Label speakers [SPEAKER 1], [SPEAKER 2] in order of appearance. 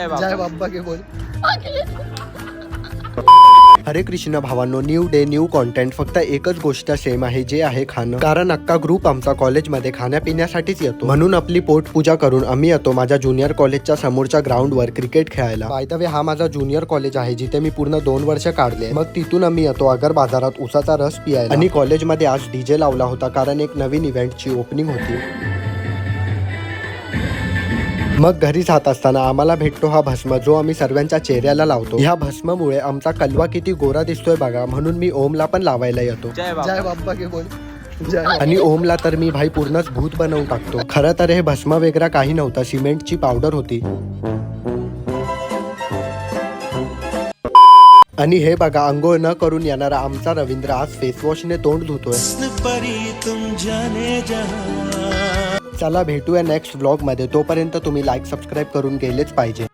[SPEAKER 1] जय बाबा के बोल. हरे कृष्ण भावांनो, न्यू डे न्यू कॉन्टेंट. फक्त एकच गोष्ट सेम आहे, जे आहे खाणं. कारण अख्खा ग्रुप आमचा कॉलेजमध्ये खाण्यापिण्यासाठीच येतो. म्हणून आपली पोट पूजा करून आम्ही येतो माझ्या ज्युनियर कॉलेजच्या समोरच्या ग्राउंडवर क्रिकेट खेळायला. बाय द वे, हा माझा ज्युनियर कॉलेज आहे जिथे मी पूर्ण 2 वर्ष काढले. मग तिथून आम्ही येतो अगर बाजारात उसाचा रस पियायला. आणि कॉलेजमध्ये आज डीजे लावला होता कारण एक नवीन इव्हेंटची ओपनिंग होती. मग घरी जात असताना आम्हाला भेटतो हा भस्म, जो आम्ही सर्वांच्या चेहऱ्याला लावतो. ह्या भस्मामुळे आमचा कलवा किती गोरा दिसतोय बघा, म्हणून मी ओमला पण लावायला येतो. जय बाबा के बोल. आणि ओमला तर मी भाई पूर्णच भूत बनवून टाकतो. खरं तर हे भस्म वगैरे काही नव्हतं, सिमेंटची पावडर होती. आणि हे बघा, अंघोळ न करून येणारा आमचा रवींद्र आज फेसवॉशने तोंड धुतोय. चला भेटूया नेक्स्ट व्लॉग मध्ये. तोपर्यंत तुम्ही लाईक सबस्क्राईब करून गेलेच पाहिजे.